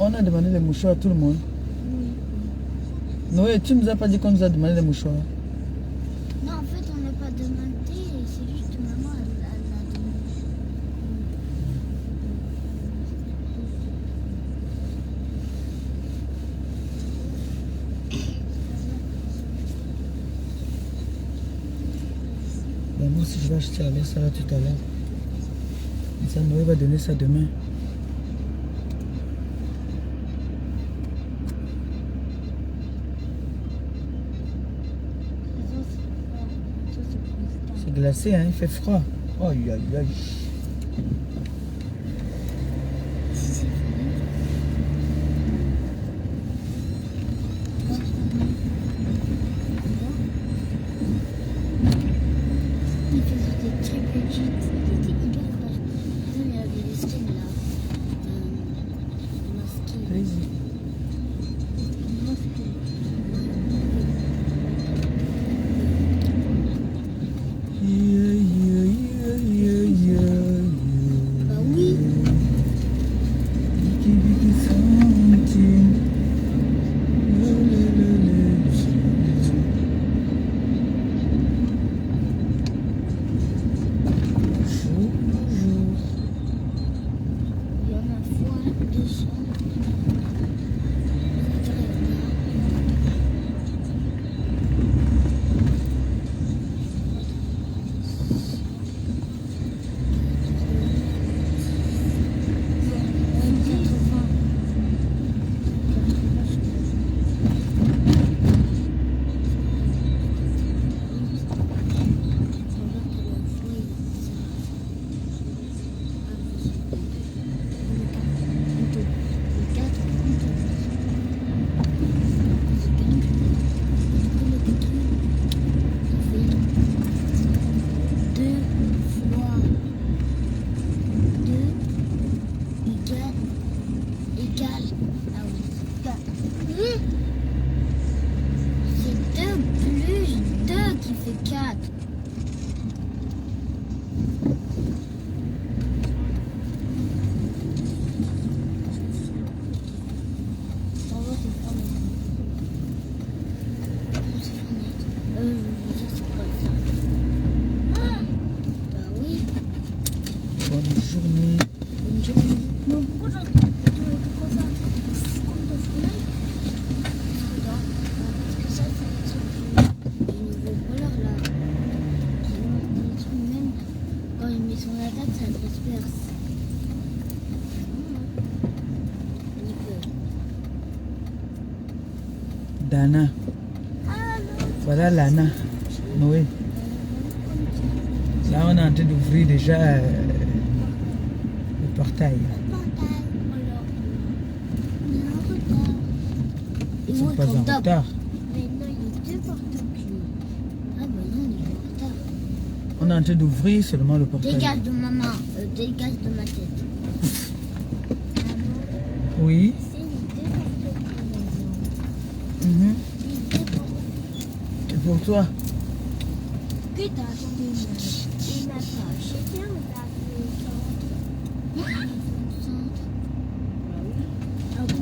On a demandé les mouchoirs à tout le monde. Noé, tu nous as pas dit qu'on nous a demandé les mouchoirs. Non, en fait, on n'a pas demandé, c'est juste maman, elle a demandé. Ben, moi aussi, je vais acheter à ça là tout à l'heure. Ça, Noé va donner ça demain. C'est glacé, hein, il fait froid. Aïe, aïe, aïe. Il faisait des très petites, il était hyper proche. Il y avait des skins là. Masqués. Vas-y. Bah oui. Il y en a fois 200. C'est 2 plus 2 qui fait 4. Bah oui. Bonne journée. Bonne journée. Non, pourquoi j'entends ça? Compte de fenêtre? Parce que ça, c'est des nouveaux voleurs là. Même quand il met son attaque, ça le disperse. Il peut. Dana. Voilà Lana. Noé. Là, on est en train d'ouvrir déjà le portail. Ils ne sont pas en retard. Mais non, il y a 2 porte-clés. Ah bah non, il est en retard. On est en train d'ouvrir seulement le portail. Dégage de maman, dégage de ma tête. Oui. C'est les 2 porte-clés. Mhm. Les 2 porte-clés. Et pour toi? Que t'as attendu il n'a pas acheté, on l'a fait au centre. Ah bah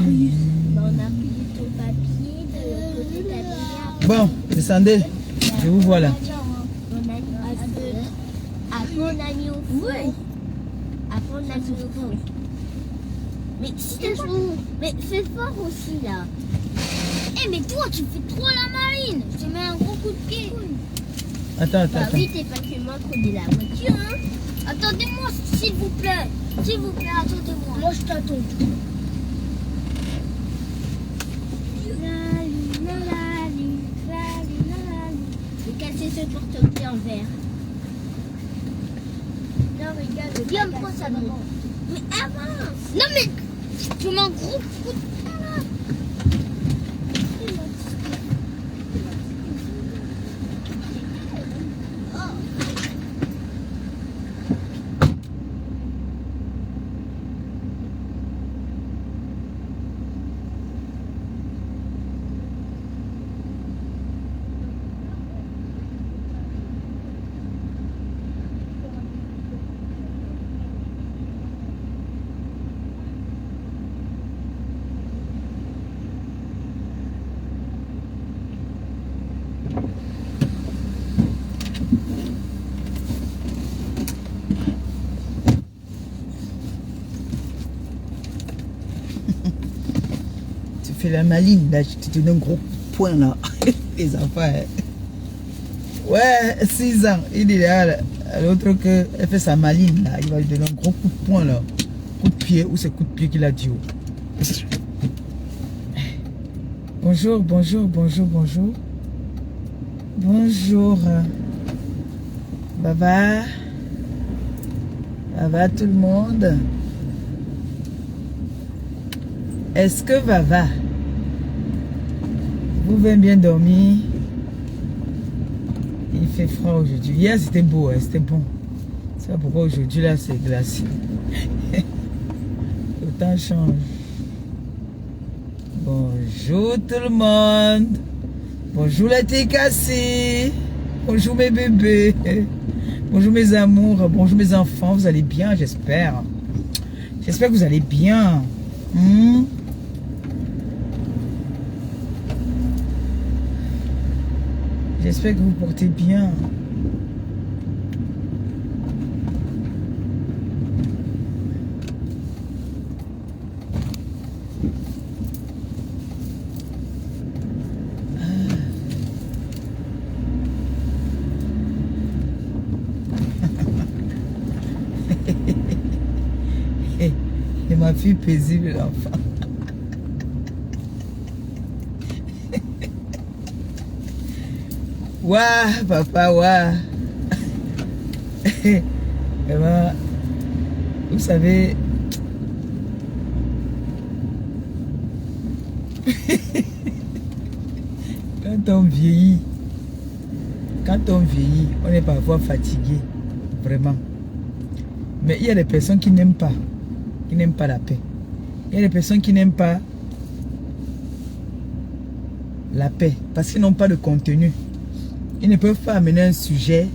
oui. Bah, on a pris ton papier de l'autre côté de la bière. Bon, descendez. Je vous vois là. Après, on a mis au four. Après, on a mis au four. Mais si t'es mais fais fort aussi là. Eh mais toi tu fais trop la marine. Je te mets un gros coup de pied. Attends. Bah oui, t'es pas que moi qu'on est la voiture hein. Attendez-moi s'il vous plaît. S'il vous plaît, attendez-moi. Moi je t'attends. J'ai cassé ce porte-clés en verre. Non, regarde. Viens, prends ça, maman. Mais avance. Non, mais tu m'en gros coup de pied, là. Tu fais la maline, là, je te donne un gros point là. Les enfants. Hein. Ouais, 6 ans. Il dit à l'autre qu'elle fait sa maline là. Il va lui donner un gros coup de poing là. Coup de pied, ou c'est coup de pied qu'il a dit. Bonjour, bonjour, bonjour, bonjour. Bonjour. Baba. Baba tout le monde. Est-ce que Baba, vous venez bien dormir? Il fait froid aujourd'hui. Hier c'était beau, hein, c'était bon. C'est pas pourquoi aujourd'hui là c'est glacé. Le temps change. Bonjour tout le monde. Bonjour la Técassi. Bonjour mes bébés. Bonjour mes amours. Bonjour mes enfants. Vous allez bien, j'espère. J'espère que vous allez bien. J'espère que vous portez bien. Et ma fille paisible, l'enfant. Ouah, papa, ouah. Eh ben, vous savez, quand on vieillit, on est parfois fatigué, vraiment. Mais il y a des personnes qui n'aiment pas la paix. Il y a des personnes qui n'aiment pas la paix parce qu'ils n'ont pas de contenu. Ils ne peuvent pas amener un sujet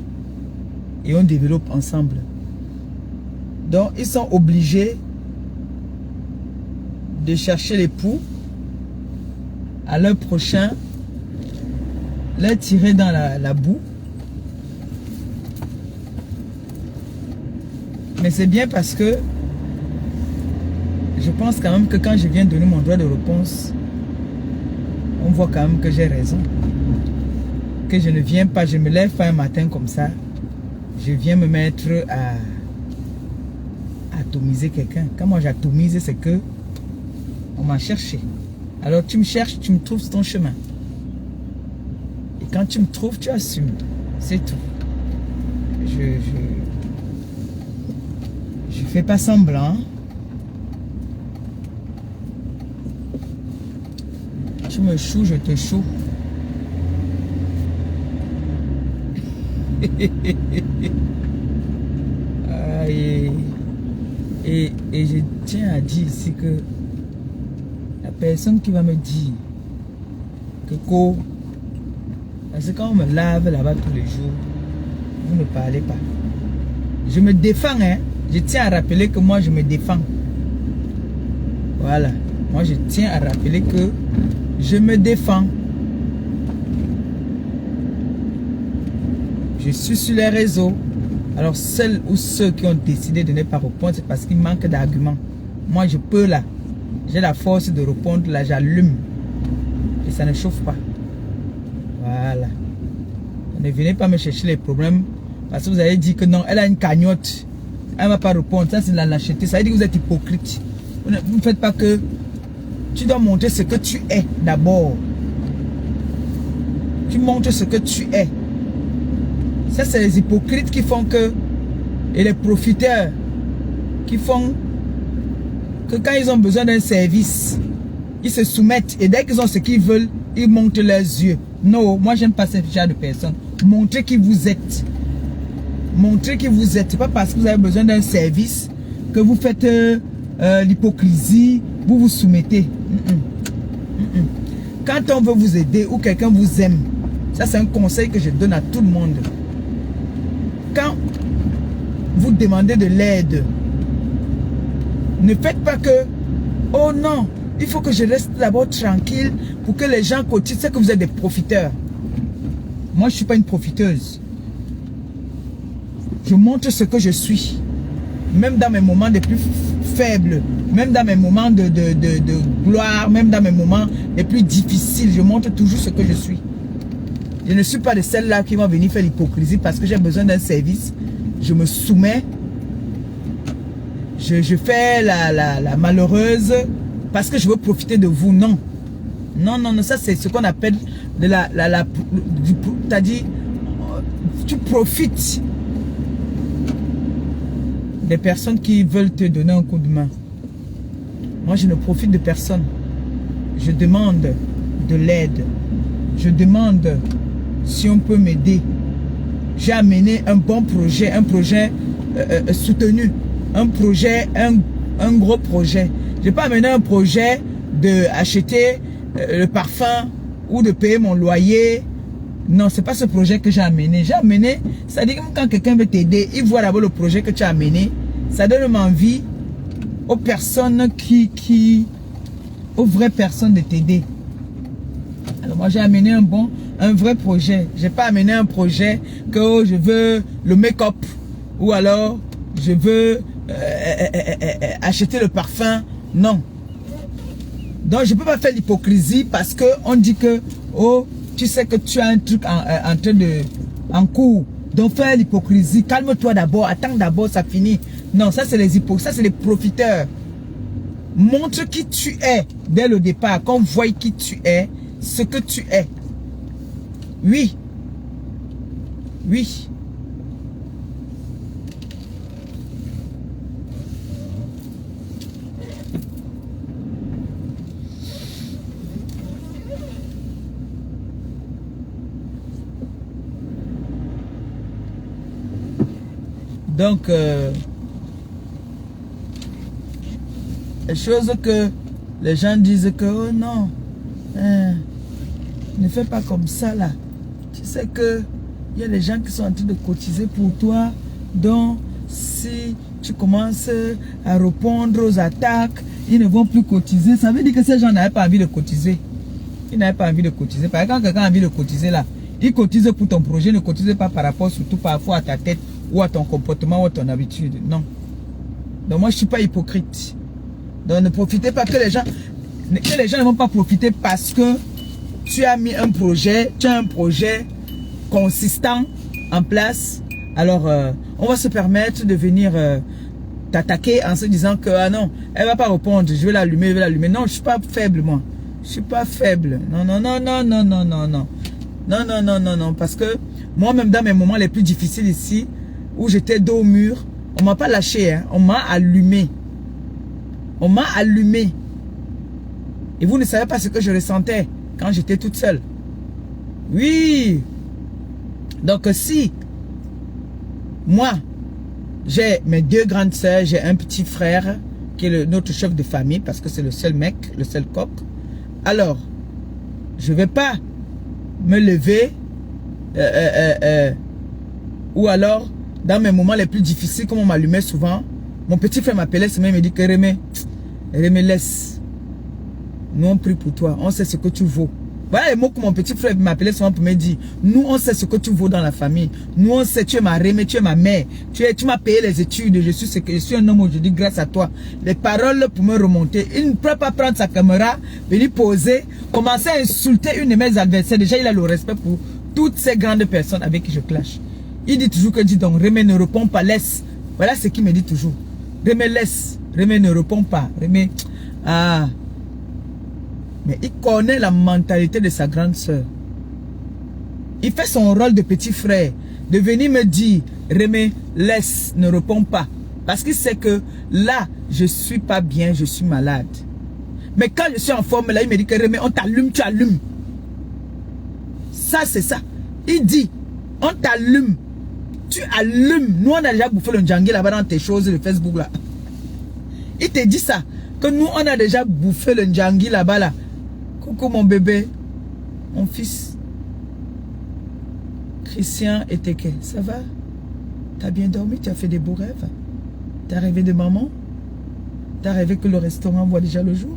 et on développe ensemble. Donc, ils sont obligés de chercher l'époux à leur prochain, les tirer dans la boue. Mais c'est bien parce que je pense quand même que quand je viens donner mon droit de réponse, on voit quand même que j'ai raison. Que je ne viens pas, je me lève pas un matin comme ça, je viens me mettre à atomiser quelqu'un. Quand moi j'atomise, c'est que on m'a cherché. Alors tu me cherches, tu me trouves sur ton chemin. Et quand tu me trouves, tu assumes. C'est tout. Je fais pas semblant. Tu me choues, je te choue. Et je tiens à dire ici que la personne qui va me dire que parce que quand on me lave là-bas tous les jours, vous ne parlez pas. Je me défends, hein. Je tiens à rappeler que moi je me défends. Voilà. Moi je tiens à rappeler que je me défends. Je suis sur les réseaux. Alors celles ou ceux qui ont décidé de ne pas répondre, c'est parce qu'il manque d'arguments. Moi je peux là. J'ai la force de répondre là, j'allume. Et ça ne chauffe pas. Voilà. Ne venez pas me chercher les problèmes. Parce que vous avez dit que non, elle a une cagnotte. Elle ne va pas répondre. Ça c'est la lâcheté. Ça veut dire que vous êtes hypocrite. Vous ne faites pas que... Tu dois montrer ce que tu es d'abord. Tu montres ce que tu es. Ça, c'est les hypocrites qui font que... Et les profiteurs qui font que quand ils ont besoin d'un service, ils se soumettent. Et dès qu'ils ont ce qu'ils veulent, ils montent leurs yeux. Non, moi, j'aime pas ce genre de personnes. Montrez qui vous êtes. Montrez qui vous êtes. C'est pas parce que vous avez besoin d'un service que vous faites l'hypocrisie, vous vous soumettez. Quand on veut vous aider ou quelqu'un vous aime, ça c'est un conseil que je donne à tout le monde. Quand vous demandez de l'aide, ne faites pas que, oh non, il faut que je reste d'abord tranquille pour que les gens cotisent, c'est que vous êtes des profiteurs. Moi, je ne suis pas une profiteuse. Je montre ce que je suis. Même dans mes moments les plus faibles, même dans mes moments de gloire, même dans mes moments les plus difficiles, je montre toujours ce que je suis. Je ne suis pas de celles-là qui vont venir faire l'hypocrisie parce que j'ai besoin d'un service. Je me soumets. Je fais la malheureuse parce que je veux profiter de vous. Non. Non, non, non, ça c'est ce qu'on appelle de t'as dit, tu profites des personnes qui veulent te donner un coup de main. Moi, je ne profite de personne. Je demande de l'aide. Je demande si on peut m'aider. J'ai amené un bon projet, un projet soutenu, un projet, un gros projet. Je n'ai pas amené un projet d'acheter le parfum ou de payer mon loyer. Non, c'est pas ce projet que j'ai amené. J'ai amené, c'est-à-dire que quand quelqu'un veut t'aider, il voit d'abord le projet que tu as amené. Ça donne envie aux personnes aux vraies personnes de t'aider. Alors moi j'ai amené un vrai projet. J'ai pas amené un projet que oh, je veux le make-up ou alors je veux acheter le parfum. Non. Donc je peux pas faire l'hypocrisie parce que on dit que oh tu sais que tu as un truc en cours. Donc fais l'hypocrisie. Calme-toi d'abord. Attends d'abord, ça finit. Non, ça c'est les hypocrites. Ça c'est les profiteurs. Montre qui tu es dès le départ. Qu'on voit qui tu es, ce que tu es. Oui. Oui. Donc, les choses que les gens disent que, oh non, ne fais pas comme ça là. Tu sais que il y a des gens qui sont en train de cotiser pour toi. Donc, si tu commences à répondre aux attaques, ils ne vont plus cotiser. Ça veut dire que ces gens n'avaient pas envie de cotiser. Ils n'avaient pas envie de cotiser. Par exemple, quand quelqu'un a envie de cotiser là, il cotise pour ton projet, ne cotise pas par rapport surtout parfois à ta tête ou à ton comportement ou à ton habitude. Non. Donc moi je ne suis pas hypocrite. Donc ne profitez pas que les gens ne vont pas profiter parce que tu as mis un projet, tu as un projet consistant en place. Alors on va se permettre de venir t'attaquer en se disant que ah non, elle va pas répondre, je vais l'allumer, je vais l'allumer. Non, je suis pas faible moi. Je suis pas faible. Non, non, non, non, non, non, non, non. Non, non, non, non, non. Parce que moi-même dans mes moments les plus difficiles ici, où j'étais dos au mur, on m'a pas lâché, hein, on m'a allumé. On m'a allumé. Et vous ne savez pas ce que je ressentais quand j'étais toute seule. Oui. Donc si moi, j'ai mes deux grandes sœurs, j'ai un petit frère qui est notre chef de famille parce que c'est le seul mec, le seul coq. Alors, je ne vais pas me lever ou alors dans mes moments les plus difficiles, comme on m'allumait souvent, mon petit frère m'appelait ce même, il me dit que Rémé, laisse. Nous on prie pour toi, on sait ce que tu vaux. Voilà les mots que mon petit frère m'appelait souvent pour me dire. Nous on sait ce que tu vaux dans la famille. Nous on sait, tu es ma Rémé, tu es ma mère. Tu m'as payé les études, je suis un homme aujourd'hui grâce à toi. Les paroles pour me remonter. Il ne peut pas prendre sa caméra, venir poser, commencer à insulter une de mes adversaires. Déjà il a le respect pour toutes ces grandes personnes avec qui je clash. Il dit toujours que dis donc, Rémé ne répond pas, laisse. Voilà ce qu'il me dit toujours. Rémé laisse. Rémé ne répond pas. Rémé, ah. Mais il connaît la mentalité de sa grande soeur. Il fait son rôle de petit frère. De venir me dire, Rémé, laisse, ne répond pas. Parce qu'il sait que là, je suis pas bien, je suis malade. Mais quand je suis en forme, là, il me dit que Rémé, on t'allume, tu allumes. Ça, c'est ça. Il dit, on t'allume. Tu allumes. Nous, on a déjà bouffé le Ndjangi là-bas dans tes choses, le Facebook là. Il te dit ça. Que nous, on a déjà bouffé le Ndjangi là-bas là. Coucou mon bébé. Mon fils. Christian et Teke. Ça va? T'as bien dormi? Tu as fait des beaux rêves? T'as rêvé de maman? T'as rêvé que le restaurant voit déjà le jour?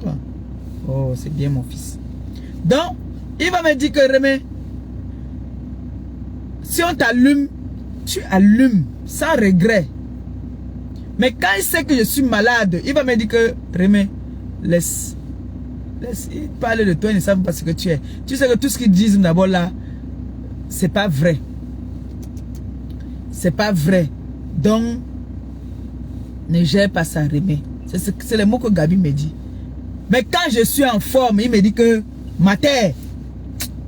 Oh, c'est bien mon fils. Donc, il va me dire que Rémé, Si on t'allume, tu allumes sans regret. Mais quand il sait que je suis malade, il va me dire que Rémi, laisse. Il parle de toi, ils ne savent pas ce que tu es. Tu sais que tout ce qu'ils disent d'abord là, c'est pas vrai. C'est pas vrai. Donc, ne gère pas ça, Rémi. C'est les mots que Gabi me dit. Mais quand je suis en forme, il me dit que, Mater,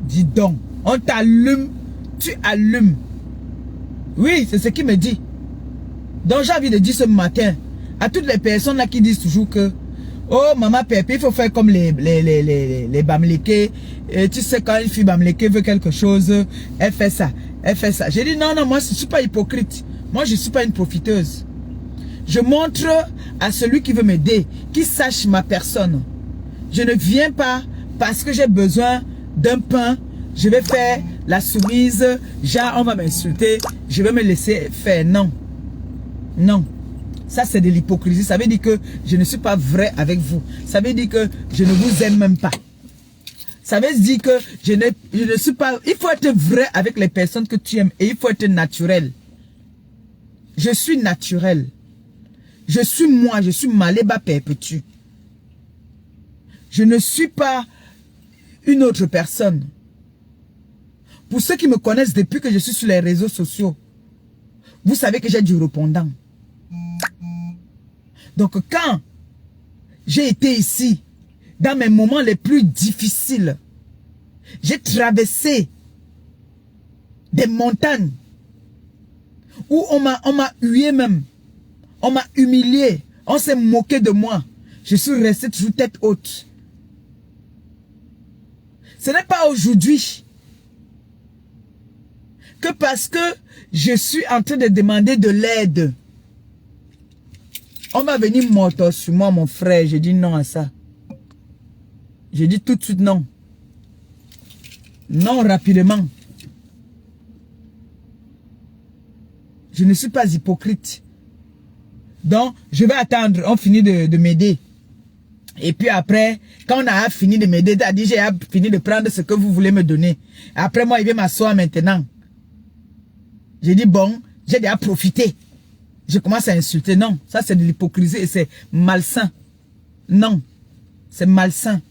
dis donc, on t'allume, tu allumes. Oui, c'est ce qu'il me dit. Donc j'ai envie de dire ce matin à toutes les personnes là qui disent toujours que oh maman Pépé, il faut faire comme les Bamlékés. Et tu sais quand une fille Bamléké veut quelque chose, elle fait ça, elle fait ça. J'ai dit non, moi je ne suis pas hypocrite. Moi je ne suis pas une profiteuse. Je montre à celui qui veut m'aider, qui sache ma personne. Je ne viens pas parce que j'ai besoin d'un pain. Je vais faire la soumise, genre on va m'insulter, je vais me laisser faire. Non. Non. Ça c'est de l'hypocrisie. Ça veut dire que je ne suis pas vrai avec vous. Ça veut dire que je ne vous aime même pas. Ça veut dire que je ne suis pas... Il faut être vrai avec les personnes que tu aimes et il faut être naturel. Je suis naturel. Je suis moi, je suis Maléba Perpétue. Je ne suis pas une autre personne. Pour ceux qui me connaissent depuis que je suis sur les réseaux sociaux, vous savez que j'ai du répondant. Donc quand j'ai été ici, dans mes moments les plus difficiles, j'ai traversé des montagnes où on m'a hué même, on m'a humilié, on s'est moqué de moi. Je suis resté toujours tête haute. Ce n'est pas aujourd'hui que parce que je suis en train de demander de l'aide, on va venir morto sur moi, mon frère. J'ai dit non à ça. J'ai dit tout de suite non. Non, rapidement. Je ne suis pas hypocrite. Donc, je vais attendre. On finit de m'aider. Et puis après, quand on a fini de m'aider, j'ai fini de prendre ce que vous voulez me donner. Après, moi, il vient m'asseoir maintenant. J'ai dit, bon, j'ai déjà profité. Je commence à insulter. Non, ça c'est de l'hypocrisie et c'est malsain. Non, c'est malsain.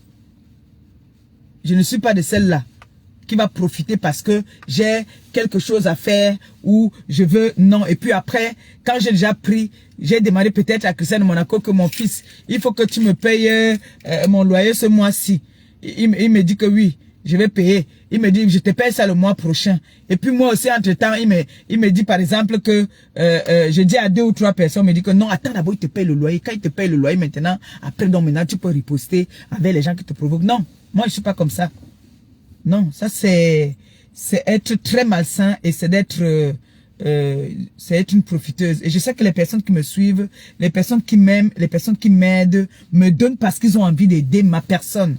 Je ne suis pas de celle-là qui va profiter parce que j'ai quelque chose à faire ou je veux... Non, et puis après, quand j'ai déjà pris, j'ai demandé peut-être à Christian de Monaco que mon fils, il faut que tu me payes mon loyer ce mois-ci. Il me dit que oui, je vais payer. Il me dit, je te paye ça le mois prochain. Et puis moi aussi, entre-temps, il me dit par exemple que je dis à 2 ou 3 personnes, il me dit que non, attends d'abord, il te paye le loyer. Quand il te paye le loyer maintenant, après, donc maintenant, tu peux riposter avec les gens qui te provoquent. Non, moi, je suis pas comme ça. Non, ça c'est être très malsain et c'est être une profiteuse. Et je sais que les personnes qui me suivent, les personnes qui m'aiment, les personnes qui m'aident, me donnent parce qu'ils ont envie d'aider ma personne.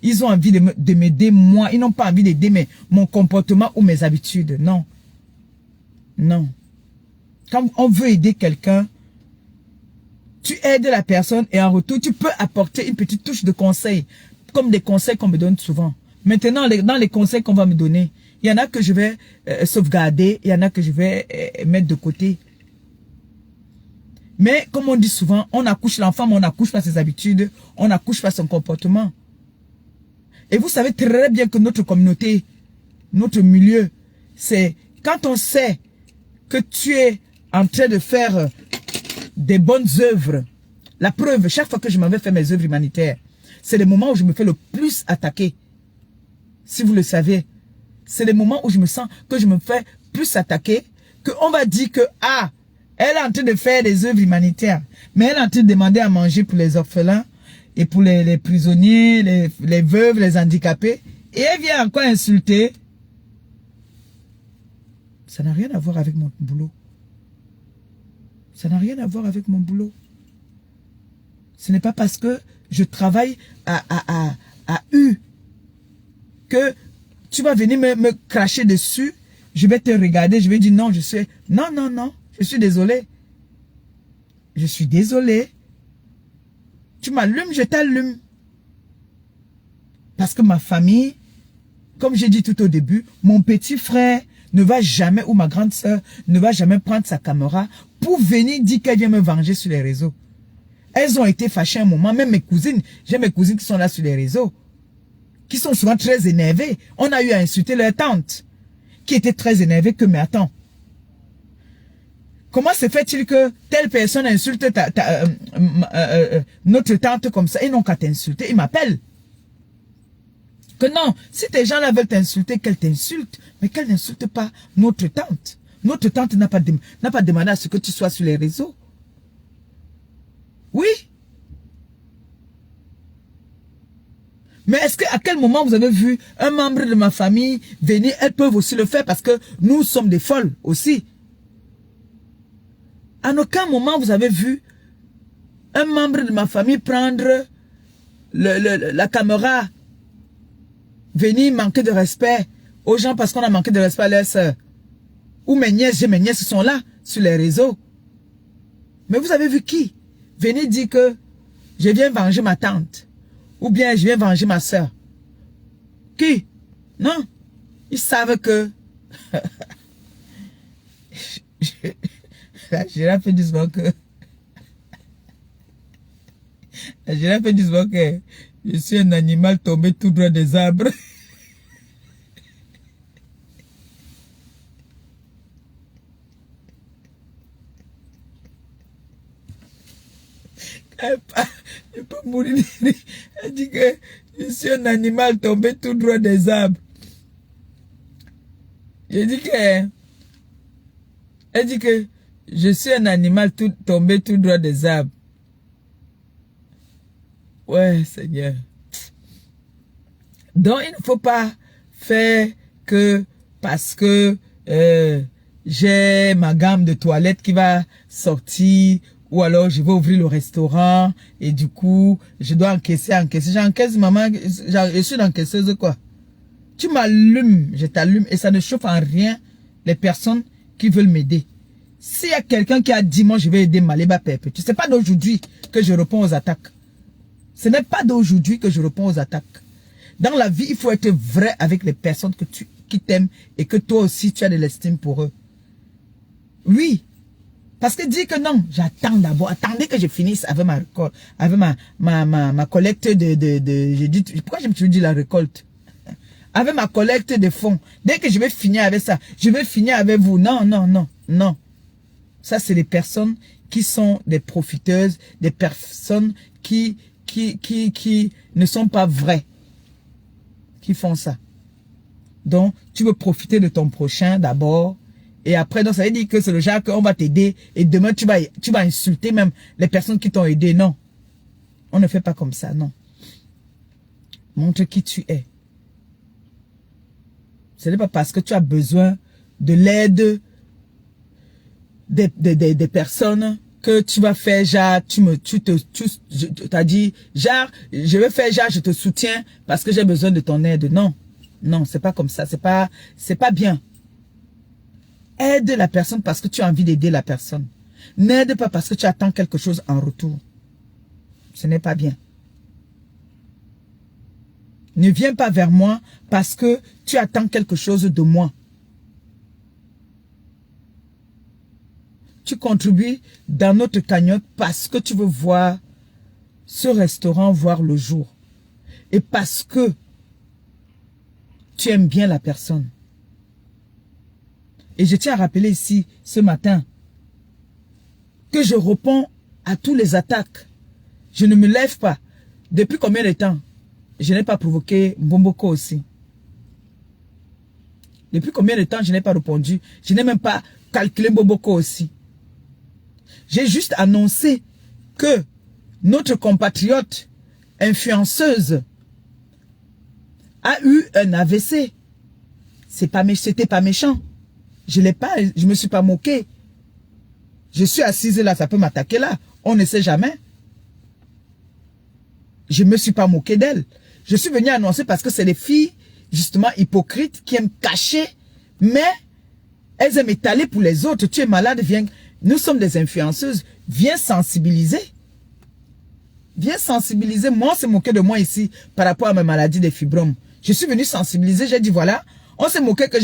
Ils ont envie de m'aider moi. Ils n'ont pas envie d'aider mon comportement ou mes habitudes. Non. Non. Quand on veut aider quelqu'un, tu aides la personne et en retour, tu peux apporter une petite touche de conseil. Comme des conseils qu'on me donne souvent. Maintenant, dans les conseils qu'on va me donner, il y en a que je vais sauvegarder, il y en a que je vais mettre de côté. Mais comme on dit souvent, on accouche l'enfant, mais on n'accouche pas ses habitudes, on n'accouche pas son comportement. Et vous savez très bien que notre communauté, notre milieu, c'est quand on sait que tu es en train de faire des bonnes œuvres. La preuve, chaque fois que je m'avais fait mes œuvres humanitaires, c'est le moment où je me fais le plus attaquer. Si vous le savez, c'est le moment où je me sens que je me fais plus attaquer, qu'on va dire que, ah, elle est en train de faire des œuvres humanitaires, mais elle est en train de demander à manger pour les orphelins, et pour les prisonniers, les veuves, les handicapés, et elle vient encore insulter. Ça n'a rien à voir avec mon boulot. Ça n'a rien à voir avec mon boulot. Ce n'est pas parce que je travaille à U que tu vas venir me cracher dessus. Je vais te regarder, je vais dire non, je suis... Non, non, non, je suis désolé. Je suis désolé. Tu m'allumes, je t'allume. Parce que ma famille, comme j'ai dit tout au début, mon petit frère, ne va jamais, ou ma grande sœur, ne va jamais prendre sa caméra pour venir dire qu'elle vient me venger sur les réseaux. Elles ont été fâchées un moment, même mes cousines, j'ai mes cousines qui sont là sur les réseaux, qui sont souvent très énervées. On a eu à insulter leur tante, qui était très énervée que, mais attends, comment se fait-il que telle personne insulte notre tante comme ça, et non qu'à t'insulter, ils m'appellent. Que non, si tes gens là veulent t'insulter, qu'elles t'insultent, mais qu'elles n'insultent pas notre tante. Notre tante n'a pas demandé à ce que tu sois sur les réseaux. Oui. Mais est-ce qu'à quel moment vous avez vu un membre de ma famille venir? Elles peuvent aussi le faire parce que nous sommes des folles aussi. À aucun moment vous avez vu un membre de ma famille prendre la caméra, venir manquer de respect aux gens parce qu'on a manqué de respect à leurs sœurs. Ou mes nièces, j'ai mes nièces qui sont là sur les réseaux. Mais vous avez vu qui venir dire que je viens venger ma tante ou bien je viens venger ma sœur? Qui? Non. Ils savent que la girafe fait du smoke. La girafe fait du smoke. Je suis un animal tombé tout droit des arbres. Elle peut mourir. Elle dit que je suis un animal tombé tout droit des arbres. Elle dit que je suis un animal tombé tout droit des arbres. Ouais, Seigneur. Donc, il ne faut pas faire que parce que j'ai ma gamme de toilettes qui va sortir, ou alors je vais ouvrir le restaurant et du coup, je dois encaisser. J'encaisse, maman, je suis l'encaisseuse quoi. Tu m'allumes, je t'allume et ça ne chauffe en rien les personnes qui veulent m'aider. S'il y a quelqu'un qui a dit, moi je vais aider Maléba Perpétue, c'est pas d'aujourd'hui que je réponds aux attaques. Ce n'est pas d'aujourd'hui que je réponds aux attaques. Dans la vie, il faut être vrai avec les personnes qui t'aiment et que toi aussi tu as de l'estime pour eux. Oui. Parce que dire que non, j'attends d'abord, attendez que je finisse avec ma récolte, avec ma collecte j'ai dit, pourquoi je me suis dit la récolte? Avec ma collecte de fonds. Dès que je vais finir avec ça, je vais finir avec vous. Non, non, non, non. Ça, c'est les personnes qui sont des profiteuses, des personnes qui ne sont pas vraies, qui font ça. Donc, tu veux profiter de ton prochain d'abord. Et après, donc, ça veut dire que c'est le genre qu'on va t'aider. Et demain, tu vas insulter même les personnes qui t'ont aidé. Non. On ne fait pas comme ça, non. Montre qui tu es. Ce n'est pas parce que tu as besoin de l'aide des personnes que tu vas faire genre, t'as dit, genre, je vais faire genre, je te soutiens parce que j'ai besoin de ton aide. Non. Non, c'est pas comme ça. C'est pas bien. Aide la personne parce que tu as envie d'aider la personne. N'aide pas parce que tu attends quelque chose en retour. Ce n'est pas bien. Ne viens pas vers moi parce que tu attends quelque chose de moi. Tu contribues dans notre cagnotte parce que tu veux voir ce restaurant voir le jour. Et parce que tu aimes bien la personne. Et je tiens à rappeler ici, ce matin, que je réponds à tous les attaques. Je ne me lève pas. Depuis combien de temps? Je n'ai pas provoqué Mbomboko aussi. Depuis combien de temps je n'ai pas répondu? Je n'ai même pas calculé Mbomboko aussi. J'ai juste annoncé que notre compatriote influenceuse a eu un AVC. C'était pas méchant. Je me suis pas moqué. Je suis assise là, ça peut m'attaquer là. On ne sait jamais. Je me suis pas moqué d'elle. Je suis venu annoncer parce que c'est les filles, justement, hypocrites, qui aiment cacher, mais elles aiment étaler pour les autres. Tu es malade, viens. Nous sommes des influenceuses. Viens sensibiliser. Viens sensibiliser. Moi, on s'est moqué de moi ici par rapport à ma maladie des fibromes. Je suis venu sensibiliser. J'ai dit, voilà, on s'est moqué que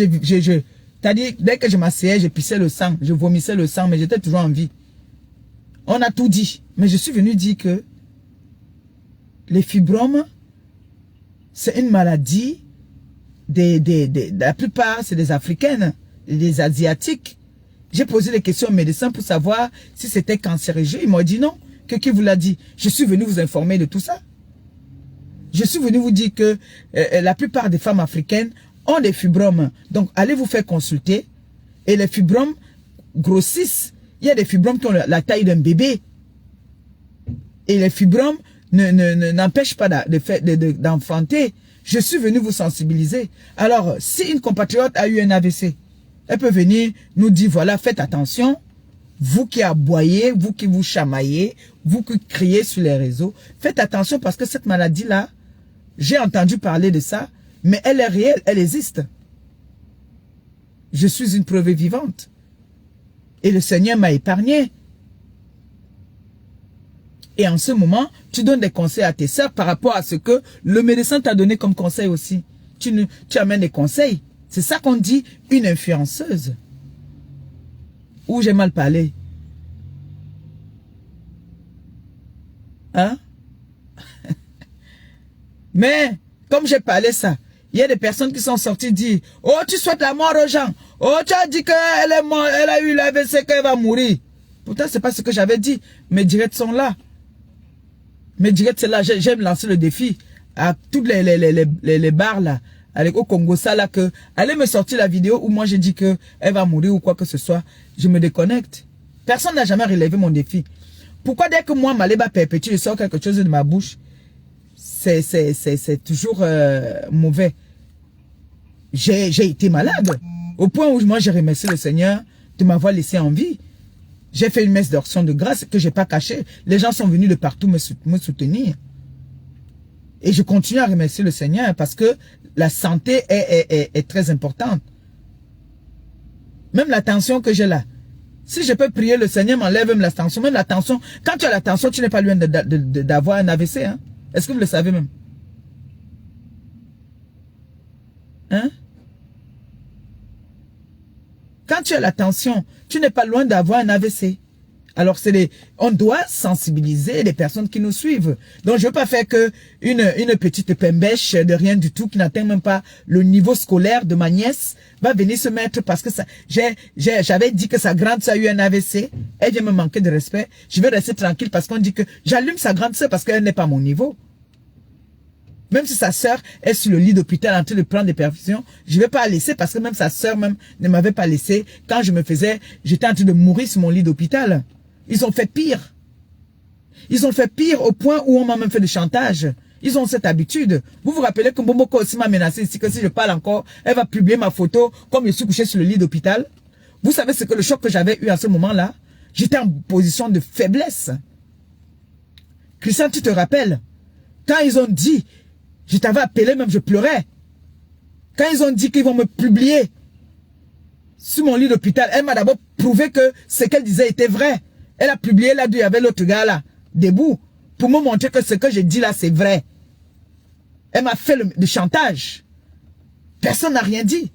C'est-à-dire, dès que je m'asseyais, je pissais le sang, je vomissais le sang, mais j'étais toujours en vie. On a tout dit. Mais je suis venu dire que les fibromes, c'est une maladie la plupart, c'est des Africaines, des Asiatiques. J'ai posé des questions aux médecins pour savoir si c'était cancérigène. Ils m'ont dit non. Qui vous l'a dit? Je suis venu vous informer de tout ça. Je suis venu vous dire que la plupart des femmes africaines ont des fibromes. Donc, allez vous faire consulter. Et les fibromes grossissent. Il y a des fibromes qui ont la taille d'un bébé. Et les fibromes n'empêchent pas d'enfanter. Je suis venu vous sensibiliser. Alors, si une compatriote a eu un AVC, elle peut venir nous dire, voilà, faites attention. Vous qui aboyez, vous qui vous chamaillez, vous qui criez sur les réseaux, faites attention parce que cette maladie-là, j'ai entendu parler de ça, mais elle est réelle, elle existe. Je suis une preuve vivante. Et le Seigneur m'a épargné. Et en ce moment, tu donnes des conseils à tes sœurs par rapport à ce que le médecin t'a donné comme conseil aussi. Tu amènes des conseils. C'est ça qu'on dit une influenceuse. Ou j'ai mal parlé. Hein? Mais, comme j'ai parlé ça, il y a des personnes qui sont sorties dire, oh, tu souhaites la mort aux gens. Oh, tu as dit qu'elle est morte, elle a eu l'AVC, qu'elle va mourir. Pourtant, c'est pas ce que j'avais dit. Mes directs sont là. Mes directs, c'est là. J'aime lancer le défi à toutes les bars là, avec au Congo, ça là, que allez me sortir la vidéo où moi j'ai dit que elle va mourir ou quoi que ce soit. Je me déconnecte. Personne n'a jamais relevé mon défi. Pourquoi dès que moi, Maléba perpétue, je sors quelque chose de ma bouche, c'est toujours mauvais. J'ai été malade. Au point où moi j'ai remercié le Seigneur de m'avoir laissé en vie. J'ai fait une messe d'action de grâce que j'ai pas cachée. Les gens sont venus de partout me soutenir. Et je continue à remercier le Seigneur parce que la santé est très importante. Même la tension que j'ai là. Si je peux prier, le Seigneur m'enlève même la tension. Même la tension. Quand tu as la tension, tu n'es pas loin d'avoir un AVC. Hein? Est-ce que vous le savez même? Hein? Quand tu as la tension, tu n'es pas loin d'avoir un AVC. Alors, on doit sensibiliser les personnes qui nous suivent. Donc, je ne veux pas faire que une petite pembèche de rien du tout qui n'atteint même pas le niveau scolaire de ma nièce va venir se mettre parce que ça, j'avais dit que sa grande sœur a eu un AVC. Elle vient me manquer de respect. Je vais rester tranquille parce qu'on dit que j'allume sa grande sœur parce qu'elle n'est pas à mon niveau. Même si sa sœur est sur le lit d'hôpital en train de prendre des perfusions, je ne vais pas la laisser parce que même sa sœur même ne m'avait pas laissé quand j'étais en train de mourir sur mon lit d'hôpital. Ils ont fait pire. Ils ont fait pire au point où on m'a même fait du chantage. Ils ont cette habitude. Vous vous rappelez que Mbomoko aussi m'a menacé ici que si je parle encore, elle va publier ma photo comme je suis couché sur le lit d'hôpital. Vous savez ce que le choc que j'avais eu à ce moment-là? J'étais en position de faiblesse. Christian, tu te rappelles? Quand ils ont dit, je t'avais appelé même, je pleurais. Quand ils ont dit qu'ils vont me publier sur mon lit d'hôpital, elle m'a d'abord prouvé que ce qu'elle disait était vrai. Elle a publié là d'où il y avait l'autre gars là, debout, pour me montrer que ce que j'ai dit là, c'est vrai. Elle m'a fait le chantage. Personne n'a rien dit.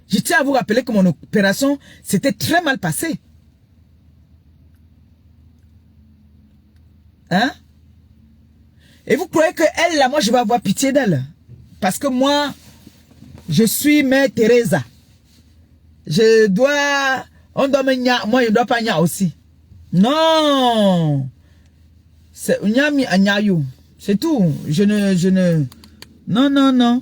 Je tiens à vous rappeler que mon opération s'était très mal passée. Hein? Et vous croyez que elle là, moi je vais avoir pitié d'elle? Parce que moi, je suis Mère Teresa. Je dois... On doit me nya, moi je dois pas nya aussi. Non. C'est nyami anyayu. C'est tout. Je ne... Non, non, non.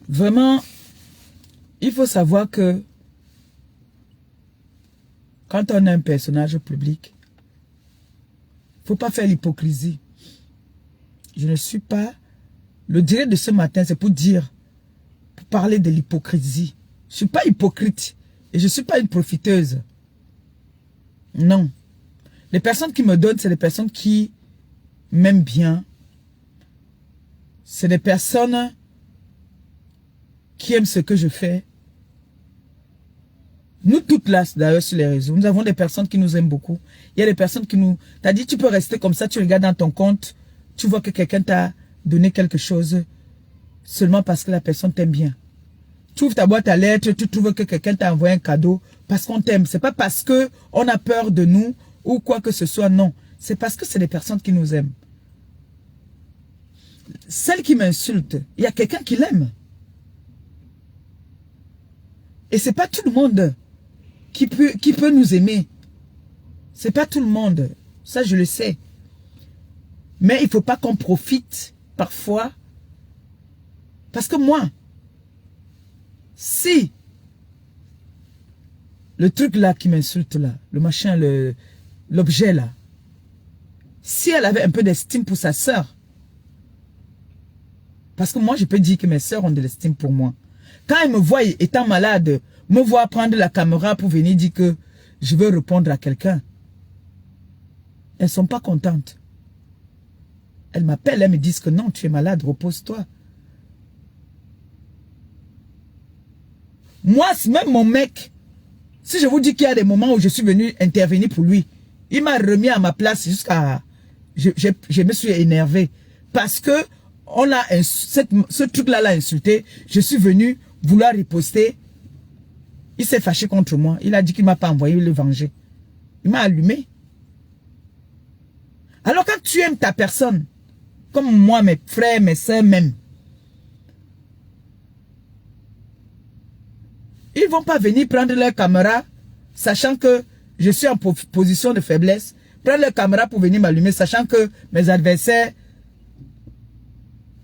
Vraiment, il faut savoir que quand on est un personnage public, il ne faut pas faire l'hypocrisie. Je ne suis pas... Le direct de ce matin, c'est pour dire, pour parler de l'hypocrisie. Je ne suis pas hypocrite et je ne suis pas une profiteuse. Non. Les personnes qui me donnent, c'est des personnes qui m'aiment bien. C'est des personnes qui aiment ce que je fais Nous toutes là, d'ailleurs, sur les réseaux, nous avons des personnes qui nous aiment beaucoup. Il y a des personnes qui nous... T'as dit, tu peux rester comme ça, tu regardes dans ton compte, tu vois que quelqu'un t'a donné quelque chose seulement parce que la personne t'aime bien. Tu ouvres ta boîte à lettres, tu trouves que quelqu'un t'a envoyé un cadeau parce qu'on t'aime. C'est pas parce que on a peur de nous ou quoi que ce soit, non. C'est parce que c'est des personnes qui nous aiment. Celle qui m'insulte, il y a quelqu'un qui l'aime. Et c'est pas tout le monde qui peut nous aimer. C'est pas tout le monde. Ça, je le sais. Mais il faut pas qu'on profite parfois. Parce que moi, si le truc là qui m'insulte là, le machin, l'objet là, si elle avait un peu d'estime pour sa sœur, parce que moi je peux dire que mes sœurs ont de l'estime pour moi. Quand elles me voient étant malade, me voient prendre la caméra pour venir dire que je veux répondre à quelqu'un, elles sont pas contentes. Elles m'appellent, elles me disent que non, tu es malade, repose-toi. Moi, même mon mec, si je vous dis qu'il y a des moments où je suis venu intervenir pour lui, il m'a remis à ma place jusqu'à... Je me suis énervé. Parce que on a ce truc-là l'a insulté. Je suis venu vouloir riposter. Il s'est fâché contre moi. Il a dit qu'il ne m'a pas envoyé le venger. Il m'a allumé. Alors quand tu aimes ta personne, comme moi, mes frères, mes soeurs même, ils vont pas venir prendre leur caméra, sachant que je suis en position de faiblesse, prendre leur caméra pour venir m'allumer, sachant que mes adversaires,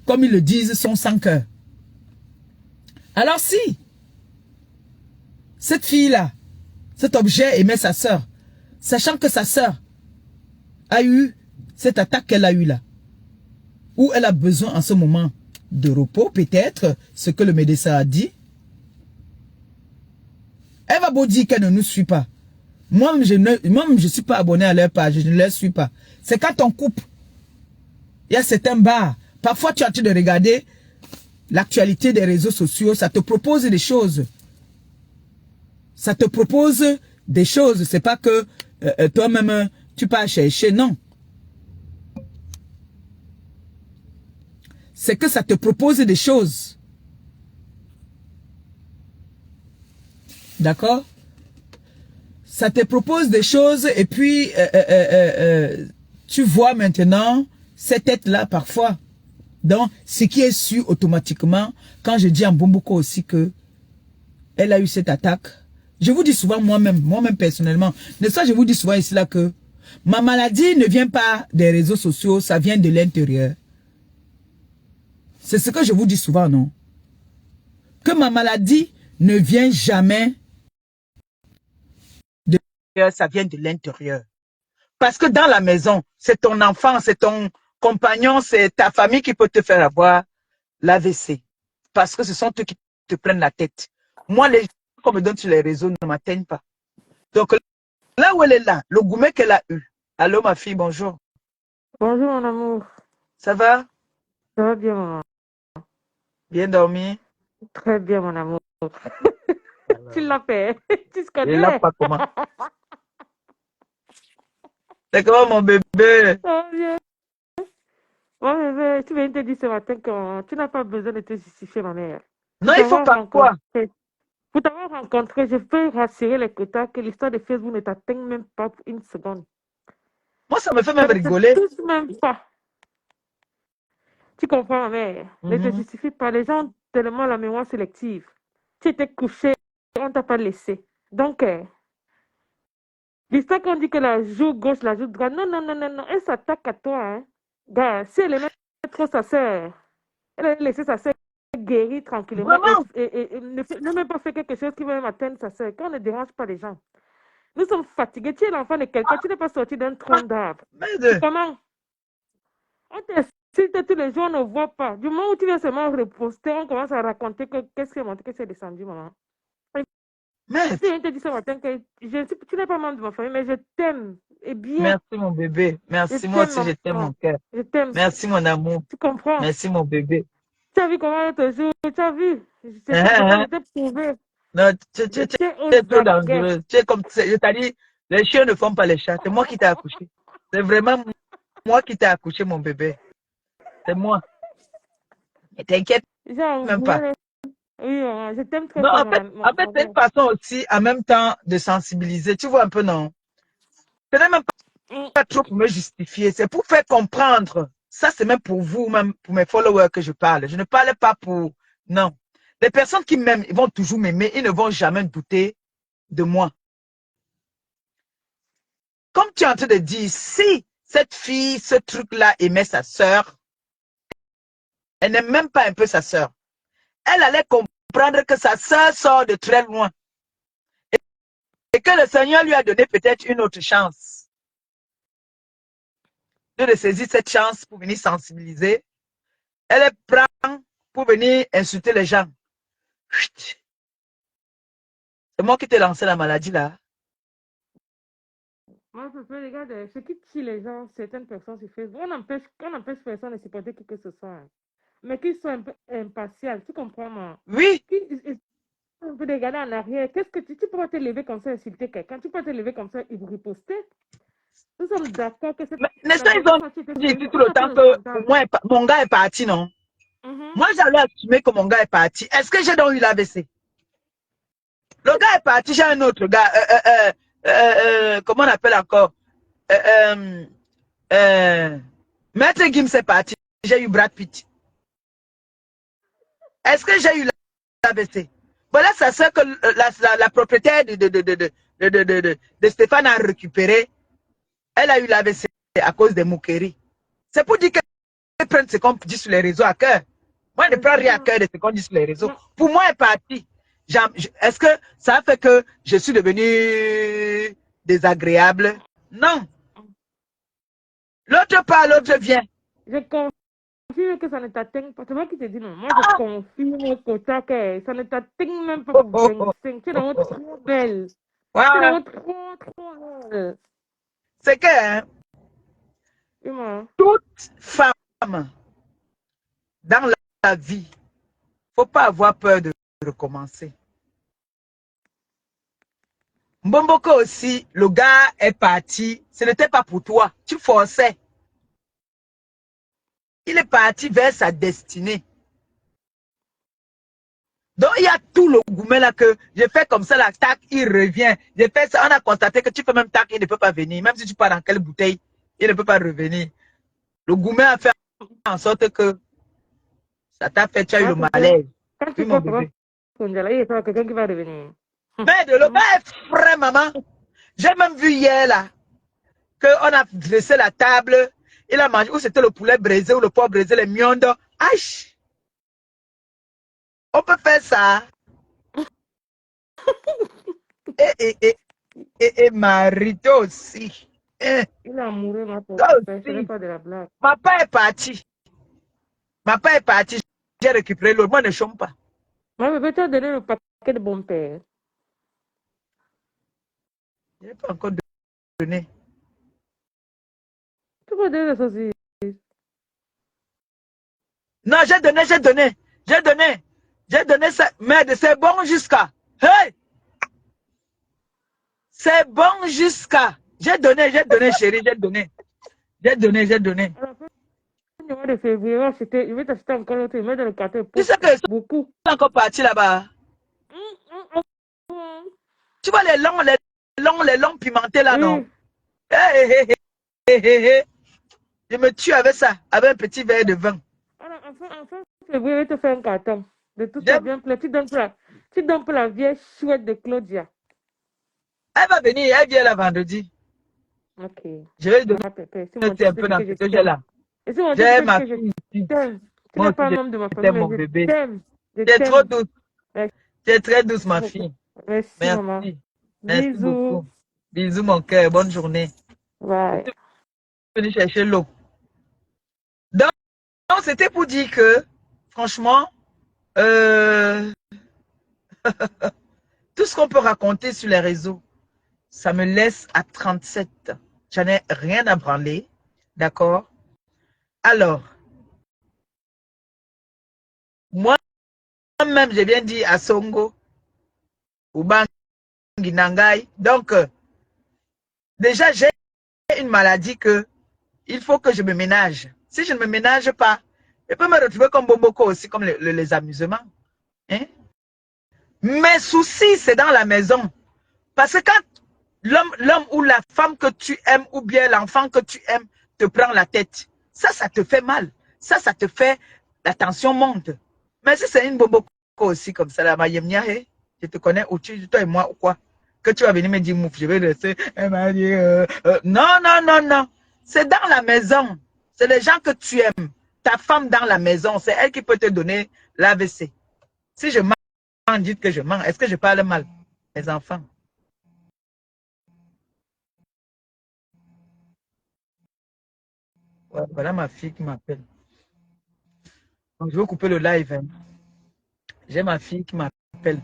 comme ils le disent, sont sans cœur. Alors si, cette fille-là, cet objet aimait sa sœur, sachant que sa sœur a eu cette attaque qu'elle a eue là, où elle a besoin en ce moment de repos, peut-être, ce que le médecin a dit, elle va beau dire qu'elle ne nous suit pas. Moi-même, je ne suis pas abonné à leur page, je ne leur suis pas. C'est quand on coupe. Il y a certains bars. Parfois, tu as envie de regarder l'actualité des réseaux sociaux. Ça te propose des choses. Ça te propose des choses. C'est pas que toi-même, tu peux chercher. Non. C'est que ça te propose des choses. D'accord? Ça te propose des choses et puis tu vois maintenant cette tête-là parfois. Donc, ce qui est su automatiquement, quand je dis à Mbomboko aussi que elle a eu cette attaque, je vous dis souvent moi-même personnellement, n'est-ce pas, je vous dis souvent ici là que ma maladie ne vient pas des réseaux sociaux, ça vient de l'intérieur. C'est ce que je vous dis souvent, non? Que ma maladie ne vient jamais de l'extérieur, ça vient de l'intérieur. Parce que dans la maison, c'est ton enfant, c'est ton compagnon, c'est ta famille qui peut te faire avoir l'AVC. Parce que ce sont eux qui te prennent la tête. Moi, les gens qu'on me donne sur les réseaux ne m'atteignent pas. Donc, là où elle est là, le gourmet qu'elle a eu. Allô, ma fille, bonjour. Bonjour, mon amour. Ça va? Ça va bien, maman? Bien dormi? Très bien, mon amour. Tu l'as fait. Tu se connais? Et là, pas comment? C'est comment, mon bébé? Ça va bien. Mon bébé, tu viens de te dire ce matin que tu n'as pas besoin de te justifier, ma mère. Non, il faut pas quoi? Pour t'avoir rencontré, je peux rassurer les quotas que l'histoire de Facebook ne t'atteint même pas pour une seconde. Moi, ça me fait même rigoler. Tous même pas. Tu comprends, ma mère? Ne te justifie pas. Les gens ont tellement la mémoire sélective. Tu étais couché, on ne t'a pas laissé. Donc, l'histoire qu'on dit que la joue gauche, la joue droite, non, non, non, non, non, elle s'attaque à toi. Hein. Gars, si elle aimait trop sa sœur, elle allait laisser sa sœur guérir tranquillement et ne même pas faire quelque chose qui va même atteindre sa sœur. Quand on ne dérange pas les gens. Nous sommes fatigués. Tu es l'enfant de quelqu'un, tu n'es pas sorti d'un tronc d'arbre. Comment? On t'insulte tous les jours, on ne voit pas. Du moment où tu viens seulement reposter, on commence à raconter que qu'est-ce qui est monté, qu'est-ce qui est descendu, maman. Je te dis ce matin que tu n'es pas membre de ma famille, mais je t'aime. Et bien. Merci, mon bébé. Merci, moi aussi, je t'aime, mon cœur. Je t'aime. Merci, mon amour. Tu comprends? Merci, mon bébé. Tu as vu comment elle te joue? Tu as vu? Je t'ai prouvé. Non, Je tiens aux tu es trop aguets. dangereuse. Tu es comme, je t'ai dit, les chiens ne font pas les chats. C'est moi qui t'ai accouché. C'est vraiment moi qui t'ai accouché, mon bébé. C'est moi. Ne t'inquiète Genre, même pas. oui, maman, je t'aime très Non, fort, en fait, c'est une façon aussi, en même temps, de sensibiliser. Tu vois un peu, non? Ce n'est même Mm. pas trop pour me justifier. C'est pour faire comprendre. Ça, c'est même pour vous, même pour mes followers que je parle. Je ne parle pas pour... Non. Les personnes qui m'aiment, ils vont toujours m'aimer. Ils ne vont jamais douter de moi. Comme tu es en train de dire, si cette fille, ce truc-là aimait sa sœur, elle n'aime même pas un peu sa sœur. Elle allait comprendre que sa sœur sort de très loin et que le Seigneur lui a donné peut-être une autre chance. De saisir cette chance pour venir sensibiliser. Elle prend pour venir insulter les gens. C'est moi qui t'ai lancé la maladie là. Moi, je peux regarder ce qui tue les gens, certaines personnes sur Facebook. On empêche personne de supporter qui que ce soit, hein. Mais qu'ils soient un peu impartials, tu comprends, moi? Oui. On peut regarder en arrière. Qu'est-ce que tu peux pas te lever comme ça, insulter quelqu'un? Tu peux te lever comme ça et riposter? Nous sommes d'accord que Mais n'est-ce la pas, ils dernière ont fois, tu étais dit chez nous, ici tout on le a fait temps le que scandale. moi, mon gars est parti, non? Moi, j'allais assumer que mon gars est parti. Est-ce que j'ai donc eu l'AVC? Le gars est parti, j'ai un autre gars. Comment on appelle encore? Maître Gims est parti, j'ai eu Brad Pitt. Est-ce que j'ai eu l'AVC? Voilà, ça c'est que la propriétaire de Stéphane a récupéré. Elle a eu l'AVC à cause des moqueries. C'est pour dire qu'elle prend ce qu'on dit sur les réseaux à cœur. Moi, je ne prends rien à cœur de ce qu'on dit sur les réseaux. Pour moi, elle est partie. Est-ce que ça fait que je suis devenu désagréable? Non. L'autre part, l'autre vient. Je confirme que ça ne t'atteint pas. C'est moi qui te dis non. Moi, je confirme que ça ne t'atteint même pas Oh, pour oh, oh, 25. Tu es oh, vraiment oh. trop belle. Tu es Voilà. vraiment trop, trop belle. C'est que hein, Dis-moi. toute femme dans la vie, il ne faut pas avoir peur de recommencer. Mbomboko aussi, le gars est parti. Ce n'était pas pour toi. Tu forçais. Il est parti vers sa destinée. Donc, il y a tout le gourmet là que j'ai fait comme ça, la tac, il revient. J'ai fait ça, on a constaté que tu fais même tac, il ne peut pas venir. Même si tu pars dans quelle bouteille, il ne peut pas revenir. Le gourmet a fait en sorte que ça t'a fait, tu as eu Ah, le c'est ça. malaise. Quand tu Oui, mon crois pas bébé. qu'on là, il y a quelqu'un qui va revenir. Mais de le gars est frais, maman. J'ai même vu hier là, qu'on a dressé la table. Il a mangé, ou c'était le poulet braisé, ou le porc braisé, les miondes. Aïe! On peut faire ça. Et Marito aussi. Il est amoureux, ma pauvre. Toi Ce n'est aussi. pas de la blague. Ma part est partie. Ma part est partie. J'ai récupéré l'autre. Moi, ne chôme pas. Moi, bébé, tu as donné le paquet de bon père. Je n'ai pas encore donné. Tu peux donner ça aussi. Non, j'ai donné, j'ai donné. J'ai donné. J'ai donné ça. Merde, c'est bon jusqu'à. Hey! C'est bon jusqu'à. J'ai donné, chérie, j'ai donné. J'ai donné, j'ai donné. À la fin du mois de février, je vais t'acheter encore l'autre. Je vais dans le carton Tu pour sais que je suis beaucoup. encore parti là-bas. Tu vois les longs pimentés là, non? Oui. Hey, hey, hey, hey, hey. Je me tue avec ça, avec un petit verre de vin. Alors, enfin, février, je vais te faire un carton. De tout ça Elle bien plat. Tu donnes pour la vieille chouette de Claudia. va venir, elle vient là vendredi. Ok. Je vais lui donner Maman Pépé, c'est mon un petit peu que dans je ce que j'ai t'aime. là. Et c'est mon J'ai petit ma que je fille ici. t'aime. Tu Moi n'es aussi, pas un membre de ma je famille, t'aime, mais mon je bébé. t'aime. Je Tu es trop t'aime. douce. Merci Tu es très douce, ma beaucoup. fille. Merci, maman. Merci. Merci Bisous. beaucoup. Bisous, mon cœur. Bonne journée. Je Bye. suis venu chercher l'eau. Donc, c'était pour dire que, franchement, euh, tout ce qu'on peut raconter sur les réseaux, ça me laisse à 37. J'en ai rien à branler. D'accord? Alors, moi-même, j'ai bien dit à Songo, Ubangi Nangai. Donc, déjà, j'ai une maladie que il faut que je me ménage. Si je ne me ménage pas, je peux me retrouver comme Bomboko aussi, comme les amusements. Hein? Mes soucis, c'est dans la maison. Parce que quand l'homme ou la femme que tu aimes ou bien l'enfant que tu aimes te prend la tête, ça te fait mal. Ça te fait, la tension monte. Mais si c'est une Bomboko aussi comme ça, je te connais, ou toi et moi ou quoi, que tu vas venir me dire, mouf, je vais rester. Elle m'a dit, non, non, non, non. C'est dans la maison. C'est les gens que tu aimes. Ta femme dans la maison, c'est elle qui peut te donner l'AVC. Si je mens, dites que je mens. Est-ce que je parle mal? Mes enfants. Ouais, voilà ma fille qui m'appelle. Donc, je vais couper le live. Hein. J'ai ma fille qui m'appelle.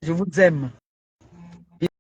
Je vous aime.